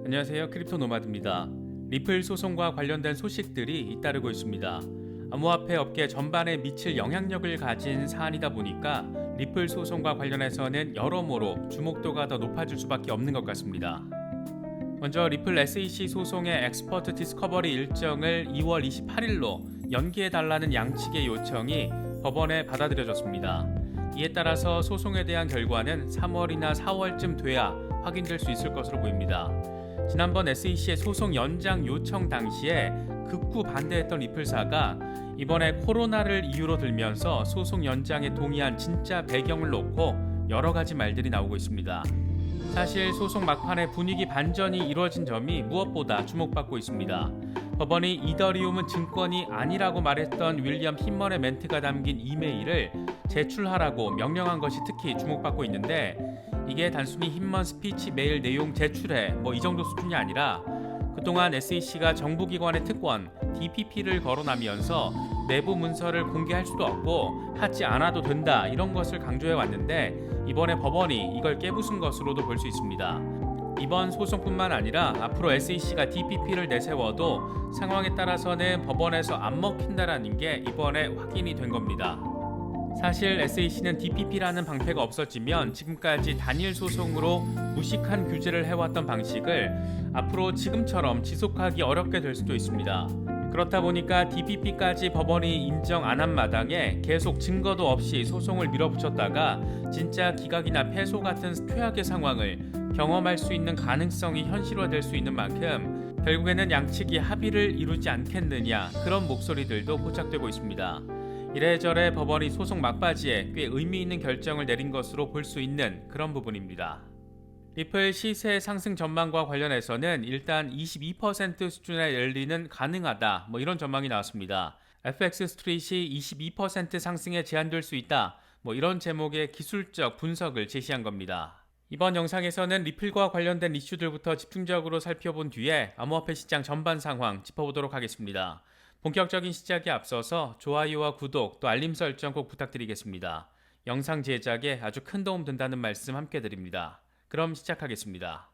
안녕하세요. 크립토 노마드입니다. 리플 소송과 관련된 소식들이 잇따르고 있습니다. 암호화폐 업계 전반에 미칠 영향력을 가진 사안이다 보니까 리플 소송과 관련해서는 여러모로 주목도가 더 높아질 수밖에 없는 것 같습니다. 먼저 리플 SEC 소송의 엑스퍼트 디스커버리 일정을 2월 28일로 연기해달라는 양측의 요청이 법원에 받아들여졌습니다. 이에 따라서 소송에 대한 결과는 3월이나 4월쯤 돼야 확인될 수 있을 것으로 보입니다. 지난번 SEC의 소송 연장 요청 당시에 극구 반대했던 리플사가 이번에 코로나를 이유로 들면서 소송 연장에 동의한 진짜 배경을 놓고 여러 가지 말들이 나오고 있습니다. 사실 소송 막판에 분위기 반전이 이루어진 점이 무엇보다 주목받고 있습니다. 법원이 이더리움은 증권이 아니라고 말했던 윌리엄 힌먼의 멘트가 담긴 이메일을 제출하라고 명령한 것이 특히 주목받고 있는데, 이게 단순히 힌먼 스피치 메일 내용 제출해 이 정도 수준이 아니라 그동안 SEC가 정부기관의 특권 DPP를 거론하면서 내부 문서를 공개할 수도 없고 하지 않아도 된다, 이런 것을 강조해 왔는데 이번에 법원이 이걸 깨부순 것으로도 볼 수 있습니다. 이번 소송뿐만 아니라 앞으로 SEC가 DPP를 내세워도 상황에 따라서는 법원에서 안 먹힌다라는 게 이번에 확인이 된 겁니다. 사실 SEC는 DPP라는 방패가 없어지면 지금까지 단일 소송으로 무식한 규제를 해왔던 방식을 앞으로 지금처럼 지속하기 어렵게 될 수도 있습니다. 그렇다 보니까 DPP까지 법원이 인정 안 한 마당에 계속 증거도 없이 소송을 밀어붙였다가 진짜 기각이나 패소 같은 최악의 상황을 경험할 수 있는 가능성이 현실화될 수 있는 만큼 결국에는 양측이 합의를 이루지 않겠느냐, 그런 목소리들도 포착되고 있습니다. 이래저래 법원이 소송 막바지에 꽤 의미 있는 결정을 내린 것으로 볼 수 있는 그런 부분입니다. 리플 시세 상승 전망과 관련해서는 일단 22% 수준의 랠리는 가능하다, 이런 전망이 나왔습니다. FX 스트릿이 22% 상승에 제한될 수 있다, 이런 제목의 기술적 분석을 제시한 겁니다. 이번 영상에서는 리플과 관련된 이슈들부터 집중적으로 살펴본 뒤에 암호화폐 시장 전반 상황 짚어보도록 하겠습니다. 본격적인 시작에 앞서서 좋아요와 구독 또 알림 설정 꼭 부탁드리겠습니다. 영상 제작에 아주 큰 도움 된다는 말씀 함께 드립니다. 그럼 시작하겠습니다.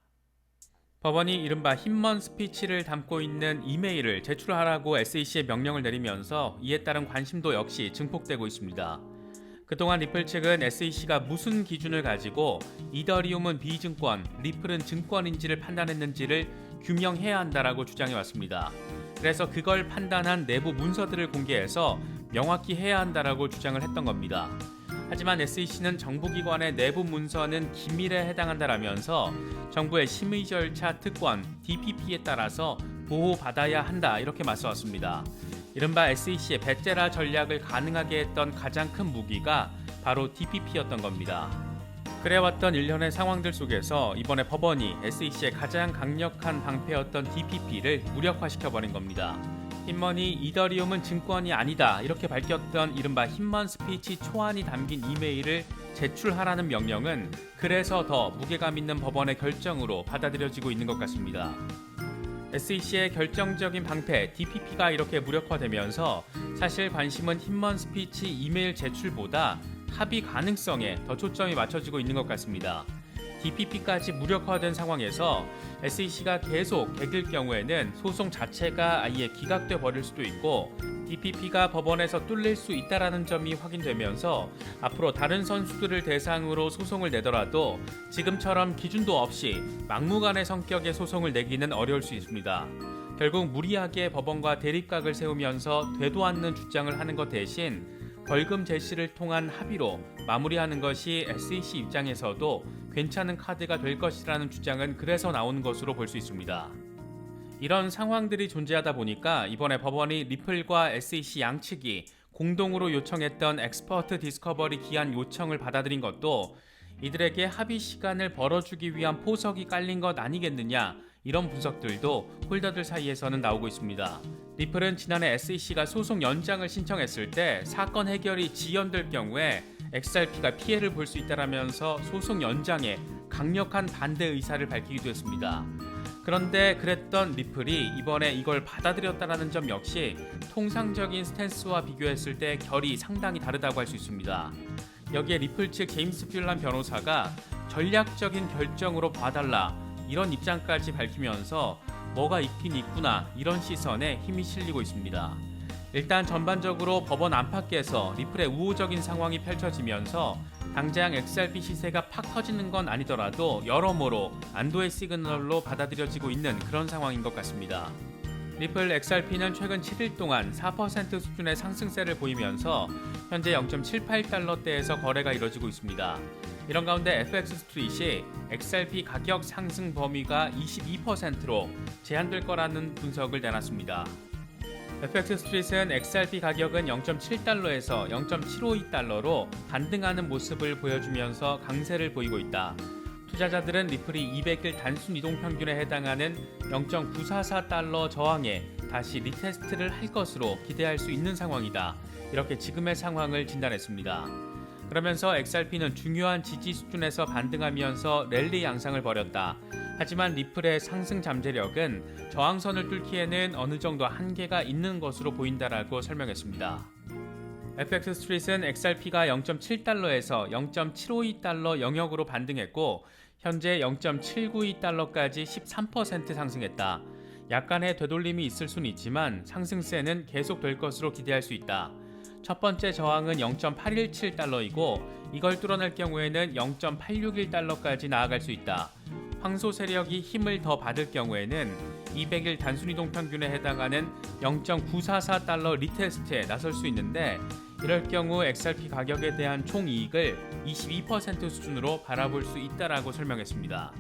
법원이 이른바 힌먼 스피치를 담고 있는 이메일을 제출하라고 SEC에 명령을 내리면서 이에 따른 관심도 역시 증폭되고 있습니다. 그동안 리플 측은 SEC가 무슨 기준을 가지고 이더리움은 비증권, 리플은 증권인지를 판단했는지를 규명해야 한다라고 주장해 왔습니다. 그래서 그걸 판단한 내부 문서들을 공개해서 명확히 해야 한다라고 주장을 했던 겁니다. 하지만 SEC는 정부기관의 내부 문서는 기밀에 해당한다라면서 정부의 심의 절차 특권 DPP에 따라서 보호받아야 한다, 이렇게 맞서왔습니다. 이른바 SEC의 배째라 전략을 가능하게 했던 가장 큰 무기가 바로 DPP였던 겁니다. 그래왔던 일련의 상황들 속에서 이번에 법원이 SEC의 가장 강력한 방패였던 DPP를 무력화시켜버린 겁니다. 힌먼이 이더리움은 증권이 아니다, 이렇게 밝혔던 이른바 힌먼 스피치 초안이 담긴 이메일을 제출하라는 명령은 그래서 더 무게감 있는 법원의 결정으로 받아들여지고 있는 것 같습니다. SEC의 결정적인 방패 DPP가 이렇게 무력화되면서 사실 관심은 힌먼 스피치 이메일 제출보다 합의 가능성에 더 초점이 맞춰지고 있는 것 같습니다. DPP까지 무력화된 상황에서 SEC가 계속 개길 경우에는 소송 자체가 아예 기각돼 버릴 수도 있고 DPP가 법원에서 뚫릴 수 있다라는 점이 확인되면서 앞으로 다른 선수들을 대상으로 소송을 내더라도 지금처럼 기준도 없이 막무가내 성격의 소송을 내기는 어려울 수 있습니다. 결국 무리하게 법원과 대립각을 세우면서 되도 않는 주장을 하는 것 대신 벌금 제시를 통한 합의로 마무리하는 것이 SEC 입장에서도 괜찮은 카드가 될 것이라는 주장은 그래서 나오는 것으로 볼 수 있습니다. 이런 상황들이 존재하다 보니까 이번에 법원이 리플과 SEC 양측이 공동으로 요청했던 엑스퍼트 디스커버리 기한 요청을 받아들인 것도 이들에게 합의 시간을 벌어주기 위한 포석이 깔린 것 아니겠느냐, 이런 분석들도 홀더들 사이에서는 나오고 있습니다. 리플은 지난해 SEC가 소송 연장을 신청했을 때 사건 해결이 지연될 경우에 XRP가 피해를 볼 수 있다라면서 소송 연장에 강력한 반대 의사를 밝히기도 했습니다. 그런데 그랬던 리플이 이번에 이걸 받아들였다는 점 역시 통상적인 스탠스와 비교했을 때 결이 상당히 다르다고 할 수 있습니다. 여기에 리플 측 제임스 필란 변호사가 전략적인 결정으로 봐달라, 이런 입장까지 밝히면서 뭐가 있긴 있구나 이런 시선에 힘이 실리고 있습니다. 일단 전반적으로 법원 안팎에서 리플의 우호적인 상황이 펼쳐지면서 당장 XRP 시세가 팍 터지는 건 아니더라도 여러모로 안도의 시그널로 받아들여지고 있는 그런 상황인 것 같습니다. 리플 XRP는 최근 7일 동안 4% 수준의 상승세를 보이면서 현재 0.78달러대에서 거래가 이뤄지고 있습니다. 이런 가운데 FX 스트릿이 XRP 가격 상승 범위가 22%로 제한될 거라는 분석을 내놨습니다. FX 스트릿은 XRP 가격은 0.7달러에서 0.752달러로 반등하는 모습을 보여주면서 강세를 보이고 있다. 투자자들은 리플이 200일 단순 이동 평균에 해당하는 0.944달러 저항에 다시 리테스트를 할 것으로 기대할 수 있는 상황이다. 이렇게 지금의 상황을 진단했습니다. 그러면서 XRP는 중요한 지지 수준에서 반등하면서 랠리 양상을 벌였다. 하지만 리플의 상승 잠재력은 저항선을 뚫기에는 어느 정도 한계가 있는 것으로 보인다라고 설명했습니다. FX 스트릿은 XRP가 0.7달러에서 0.752달러 영역으로 반등했고 현재 0.792달러까지 13% 상승했다. 약간의 되돌림이 있을 수는 있지만 상승세는 계속될 것으로 기대할 수 있다. 첫 번째 저항은 0.817달러이고 이걸 뚫어낼 경우에는 0.861달러까지 나아갈 수 있다. 황소 세력이 힘을 더 받을 경우에는 200일 단순이동 평균에 해당하는 0.944달러 리테스트에 나설 수 있는데 이럴 경우 XRP 가격에 대한 총 이익을 22% 수준으로 바라볼 수 있다라고 설명했습니다.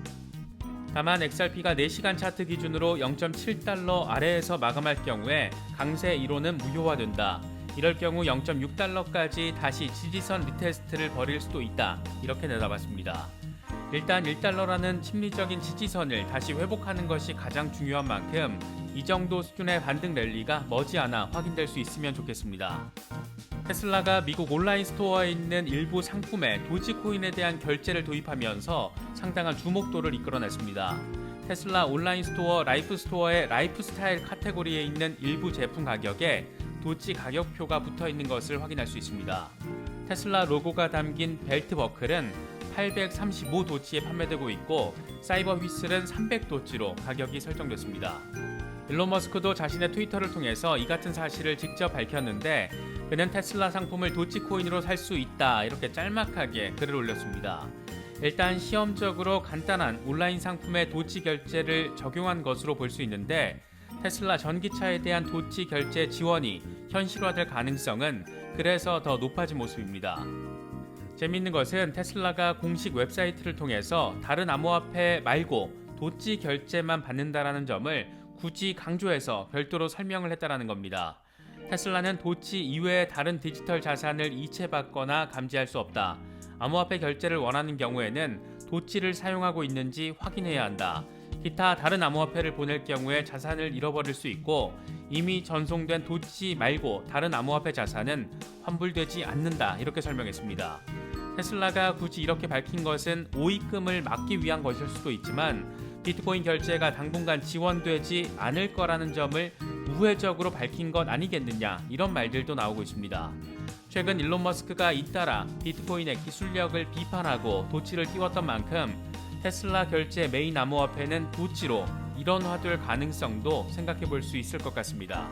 다만 XRP가 4시간 차트 기준으로 0.7달러 아래에서 마감할 경우에 강세 이론은 무효화된다. 이럴 경우 0.6달러까지 다시 지지선 리테스트를 벌일 수도 있다. 이렇게 내다봤습니다. 일단 1달러라는 심리적인 지지선을 다시 회복하는 것이 가장 중요한 만큼 이 정도 수준의 반등 랠리가 머지않아 확인될 수 있으면 좋겠습니다. 테슬라가 미국 온라인 스토어에 있는 일부 상품에 도지코인에 대한 결제를 도입하면서 상당한 주목도를 이끌어냈습니다. 테슬라 온라인 스토어 라이프 스토어의 라이프스타일 카테고리에 있는 일부 제품 가격에 도지 가격표가 붙어 있는 것을 확인할 수 있습니다. 테슬라 로고가 담긴 벨트 버클은 835도치에 판매되고 있고 사이버 휘슬은 300도치로 가격이 설정됐습니다. 일론 머스크도 자신의 트위터를 통해서 이 같은 사실을 직접 밝혔는데 그는 테슬라 상품을 도치코인으로 살 수 있다 이렇게 짤막하게 글을 올렸습니다. 일단 시험적으로 간단한 온라인 상품의 도치 결제를 적용한 것으로 볼 수 있는데 테슬라 전기차에 대한 도치 결제 지원이 현실화될 가능성은 그래서 더 높아진 모습입니다. 재미있는 것은 테슬라가 공식 웹사이트를 통해서 다른 암호화폐 말고 도치 결제만 받는다라는 점을 굳이 강조해서 별도로 설명을 했다라는 겁니다. 테슬라는 도치 이외의 다른 디지털 자산을 이체받거나 감지할 수 없다. 암호화폐 결제를 원하는 경우에는 도치를 사용하고 있는지 확인해야 한다. 기타 다른 암호화폐를 보낼 경우에 자산을 잃어버릴 수 있고 이미 전송된 도치 말고 다른 암호화폐 자산은 환불되지 않는다. 이렇게 설명했습니다. 테슬라가 굳이 이렇게 밝힌 것은 오입금을 막기 위한 것일 수도 있지만 비트코인 결제가 당분간 지원되지 않을 거라는 점을 우회적으로 밝힌 것 아니겠느냐 이런 말들도 나오고 있습니다. 최근 일론 머스크가 잇따라 비트코인의 기술력을 비판하고 도치를 띄웠던 만큼 테슬라 결제 메인 암호화폐는 도치로 일원화될 가능성도 생각해 볼 수 있을 것 같습니다.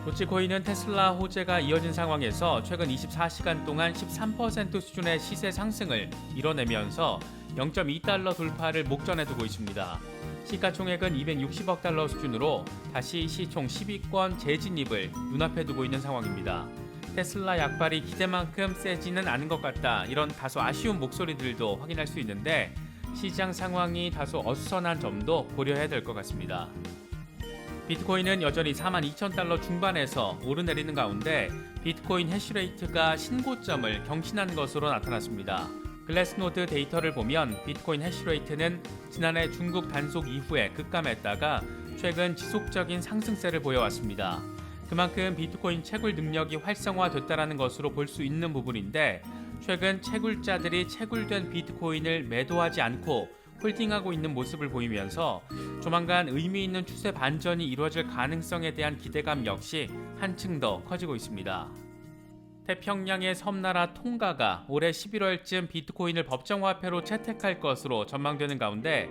도치코인은 테슬라 호재가 이어진 상황에서 최근 24시간 동안 13% 수준의 시세 상승을 이뤄내면서 0.2달러 돌파를 목전에 두고 있습니다. 시가총액은 260억 달러 수준으로 다시 시총 10위권 재진입을 눈앞에 두고 있는 상황입니다. 테슬라 약발이 기대만큼 세지는 않은 것 같다. 이런 다소 아쉬운 목소리들도 확인할 수 있는데 시장 상황이 다소 어수선한 점도 고려해야 될 것 같습니다. 비트코인은 여전히 42,000달러 중반에서 오르내리는 가운데 비트코인 해시레이트가 신고점을 경신한 것으로 나타났습니다. 글래스노드 데이터를 보면 비트코인 해시레이트는 지난해 중국 단속 이후에 급감했다가 최근 지속적인 상승세를 보여왔습니다. 그만큼 비트코인 채굴 능력이 활성화됐다는 것으로 볼 수 있는 부분인데 최근 채굴자들이 채굴된 비트코인을 매도하지 않고 홀딩하고 있는 모습을 보이면서 조만간 의미 있는 추세 반전이 이루어질 가능성에 대한 기대감 역시 한층 더 커지고 있습니다. 태평양의 섬나라 통가가 올해 11월쯤 비트코인을 법정화폐로 채택할 것으로 전망되는 가운데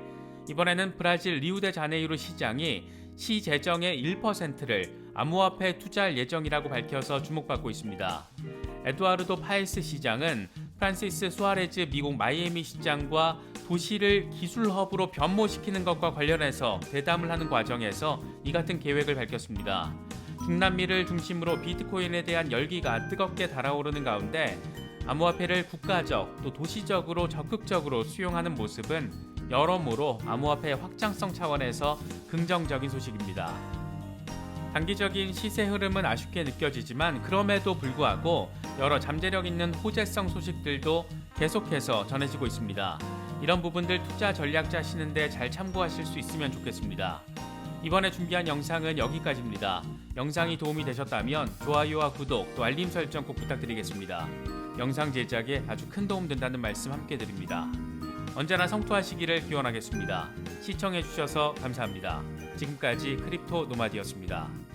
이번에는 브라질 리우데자네이루 시장이 시 재정의 1%를 암호화폐에 투자할 예정이라고 밝혀서 주목받고 있습니다. 에두아르도 파에스 시장은 프란시스 수아레즈 미국 마이애미 시장과 도시를 기술 허브로 변모시키는 것과 관련해서 대담을 하는 과정에서 이 같은 계획을 밝혔습니다. 중남미를 중심으로 비트코인에 대한 열기가 뜨겁게 달아오르는 가운데 암호화폐를 국가적 또 도시적으로 적극적으로 수용하는 모습은 여러모로 암호화폐의 확장성 차원에서 긍정적인 소식입니다. 단기적인 시세 흐름은 아쉽게 느껴지지만 그럼에도 불구하고 여러 잠재력 있는 호재성 소식들도 계속해서 전해지고 있습니다. 이런 부분들 투자 전략 짜시는데 잘 참고하실 수 있으면 좋겠습니다. 이번에 준비한 영상은 여기까지입니다. 영상이 도움이 되셨다면 좋아요와 구독 또 알림 설정 꼭 부탁드리겠습니다. 영상 제작에 아주 큰 도움 된다는 말씀 함께 드립니다. 언제나 성투하시기를 기원하겠습니다. 시청해주셔서 감사합니다. 지금까지 크립토 노마디였습니다.